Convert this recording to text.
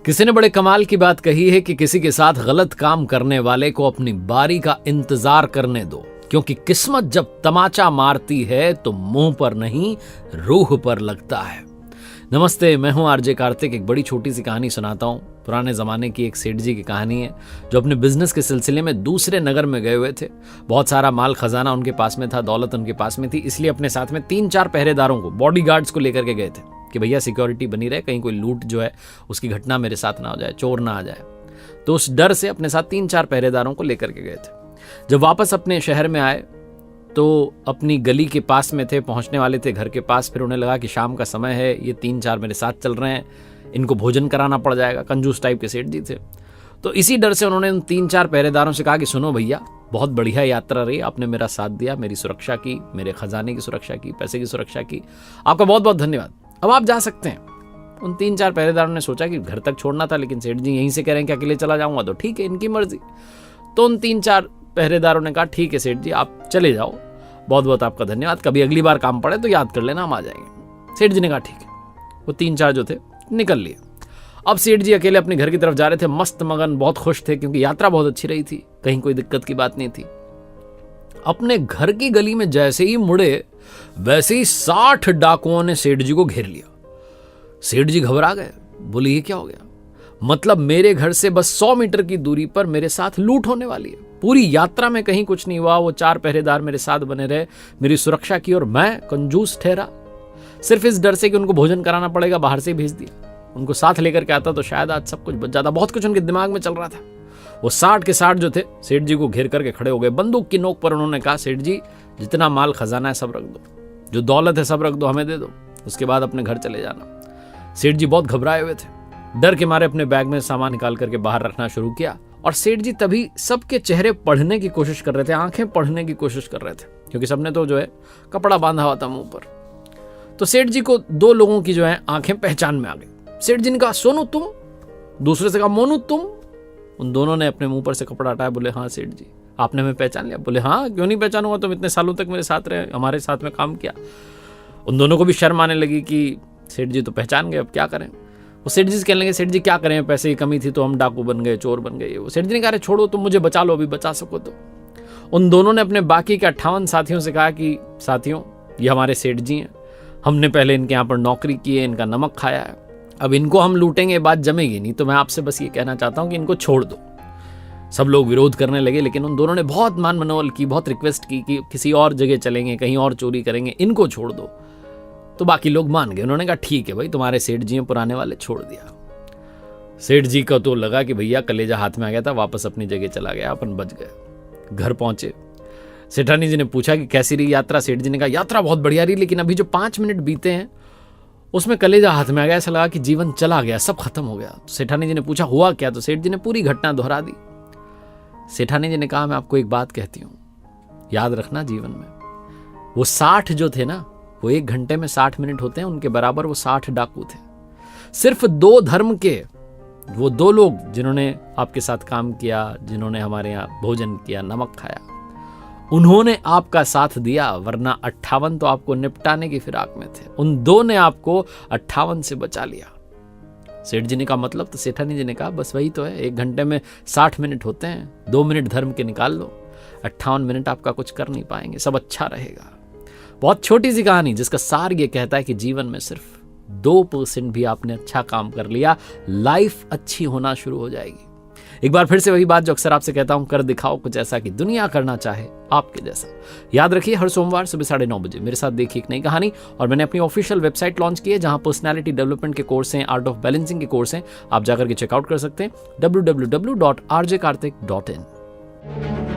किसी ने बड़े कमाल की बात कही है कि किसी के साथ गलत काम करने वाले को अपनी बारी का इंतजार करने दो, क्योंकि किस्मत जब तमाचा मारती है तो मुंह पर नहीं रूह पर लगता है। नमस्ते, मैं हूं आरजे कार्तिक। एक बड़ी छोटी सी कहानी सुनाता हूं। पुराने जमाने की एक सेठ जी की कहानी है जो अपने बिजनेस के सिलसिले में दूसरे नगर में गए हुए थे। बहुत सारा माल खजाना उनके पास में था, दौलत उनके पास में थी, इसलिए अपने साथ में 3-4 पहरेदारों को, बॉडीगार्ड्स को लेकर के गए थे कि भैया सिक्योरिटी बनी रहे, कहीं कोई लूट जो है उसकी घटना मेरे साथ ना हो जाए, चोर ना आ जाए। तो उस डर से अपने साथ 3-4 पहरेदारों को लेकर के गए थे। जब वापस अपने शहर में आए तो अपनी गली के पास में थे, पहुंचने वाले थे घर के पास। फिर उन्हें लगा कि शाम का समय है, ये 3-4 मेरे साथ चल रहे हैं, इनको भोजन कराना पड़ जाएगा। कंजूस टाइप के सेठ जी थे। तो इसी डर से उन्होंने उन 3-4 पहरेदारों से कहा कि सुनो भैया, बहुत बढ़िया यात्रा रही, आपने मेरा साथ दिया, मेरी सुरक्षा की, मेरे खजाने की सुरक्षा की, पैसे की सुरक्षा की, आपका बहुत बहुत धन्यवाद, अब आप जा सकते हैं। उन 3-4 पहरेदारों ने सोचा कि घर तक छोड़ना था, लेकिन सेठ जी यहीं से कह रहे हैं कि अकेले चला जाऊंगा, तो ठीक है, इनकी मर्जी। तो उन 3-4 पहरेदारों ने कहा ठीक है सेठ जी, आप चले जाओ, बहुत बहुत आपका धन्यवाद, कभी अगली बार काम पड़े तो याद कर लेना, हम आ जाएंगे। सेठ जी ने कहा ठीक है। वो 3-4 जो थे निकल लिए। अब सेठ जी अकेले अपने घर की तरफ जा रहे थे, मस्त मगन, बहुत खुश थे क्योंकि यात्रा बहुत अच्छी रही थी, कहीं कोई दिक्कत की बात नहीं थी। अपने घर की गली में जैसे ही मुड़े, वैसे ही 60 डाकुओं ने सेठ जी को घेर लिया। सेठ जी घबरा गए, बोले ये क्या हो गया? मतलब मेरे घर से बस 100 मीटर की दूरी पर मेरे साथ लूट होने वाली है। पूरी यात्रा में कहीं कुछ नहीं हुआ, वो 4 पहरेदार मेरे साथ बने रहे, मेरी सुरक्षा की, और मैं कंजूस ठहरा सिर्फ इस डर से कि उनको भोजन कराना पड़ेगा, बाहर से भेज दिया। उनको साथ लेकर के आता तो शायद आज सब कुछ बच जाता। बहुत कुछ उनके दिमाग में चल रहा था। वो 60 के 60 जो थे सेठ जी को घेर करके खड़े हो गए। बंदूक की नोक पर उन्होंने कहा, सेठ जी जितना माल खजाना है सब रख दो, जो दौलत है सब रख दो, हमें दे दो, उसके बाद अपने घर चले जाना। सेठ जी बहुत घबराए हुए थे, डर के मारे अपने बैग में सामान निकाल करके बाहर रखना शुरू किया। और सेठ जी तभी सबके चेहरे पढ़ने की कोशिश कर रहे थे, आंखें पढ़ने की कोशिश कर रहे थे, क्योंकि सबने तो जो है कपड़ा बांधा हुआ था मुंह पर। तो सेठ जी को 2 लोगों की जो है आंखें पहचान में आ गई। सेठ जी ने कहा सोनू तुम, दूसरे से कहा मोनू तुम। उन दोनों ने अपने मुंह पर से कपड़ा हटाया, बोले हाँ सेठ जी, आपने हमें पहचान लिया? बोले हाँ, क्यों नहीं पहचानूंगा, तुम इतने सालों तक मेरे साथ रहे, हमारे साथ में काम किया। उन दोनों को भी शर्म आने लगी कि सेठ जी तो पहचान गए, अब क्या करें। वो सेठ जी से कहने लगे, सेठ जी क्या करें, पैसे की कमी थी तो हम डाकू बन गए, चोर बन गए। वो सेठ जी ने कहा छोड़ो, तुम मुझे बचा लो, अभी बचा सको तो। उन दोनों ने अपने बाकी के 58 साथियों से कहा कि साथियों, ये हमारे सेठ जी हैं, हमने पहले इनके यहाँ पर नौकरी की है, इनका नमक खाया है, अब इनको हम लूटेंगे बात जमेगी नहीं, तो मैं आपसे बस ये कहना चाहता हूँ कि इनको छोड़ दो। सब लोग विरोध करने लगे, लेकिन उन दोनों ने बहुत मान मनोबल की, बहुत रिक्वेस्ट की कि किसी और जगह चलेंगे, कहीं और चोरी करेंगे, इनको छोड़ दो। तो बाकी लोग मान गए। उन्होंने कहा ठीक है भाई, तुम्हारे सेठ जी हैं पुराने वाले, छोड़ दिया। सेठ जी का तो लगा कि भैया कलेजा हाथ में आ गया था, वापस अपनी जगह चला गया, अपन बच गए। घर पहुंचे, सेठानी जी ने पूछा कि कैसी रही यात्रा? सेठ जी ने कहा यात्रा बहुत बढ़िया रही, लेकिन अभी जो 5 मिनट बीते हैं उसमें कलेजा हाथ में आ गया, ऐसा लगा कि जीवन चला गया, सब खत्म हो गया। सेठानी जी ने पूछा हुआ क्या? तो सेठ जी ने पूरी घटना दोहरा दी। सेठानी जी ने कहा मैं आपको एक बात कहती हूँ, याद रखना जीवन में, वो 60 जो थे ना, वो 1 घंटे में 60 मिनट होते हैं, उनके बराबर वो 60 डाकू थे। सिर्फ 2 धर्म के वो 2 लोग जिन्होंने आपके साथ काम किया, जिन्होंने हमारे यहाँ भोजन किया, नमक खाया, उन्होंने आपका साथ दिया, वरना 58 तो आपको निपटाने की फिराक में थे। उन 2 ने आपको 58 से बचा लिया। सेठ जी ने कहा मतलब? तो सेठानी जी ने कहा बस वही तो है, 1 घंटे में 60 मिनट होते हैं, 2 मिनट धर्म के निकाल लो, 58 मिनट आपका कुछ कर नहीं पाएंगे, सब अच्छा रहेगा। बहुत छोटी सी कहानी जिसका सार ये कहता है कि जीवन में सिर्फ 2% भी आपने अच्छा काम कर लिया, लाइफ अच्छी होना शुरू हो जाएगी। एक बार फिर से वही बात जो अक्सर आपसे कहता हूं, कर दिखाओ कुछ ऐसा कि दुनिया करना चाहे आपके जैसा। याद रखिए, हर सोमवार सुबह 9:30 बजे मेरे साथ देखिए एक नई कहानी। और मैंने अपनी ऑफिशियल वेबसाइट लॉन्च की है जहां पर्सनालिटी डेवलपमेंट के कोर्स हैं, आर्ट ऑफ बैलेंसिंग के कोर्स हैं, आप जाकर के चेकआउट कर सकते हैं www.rjkartik.in।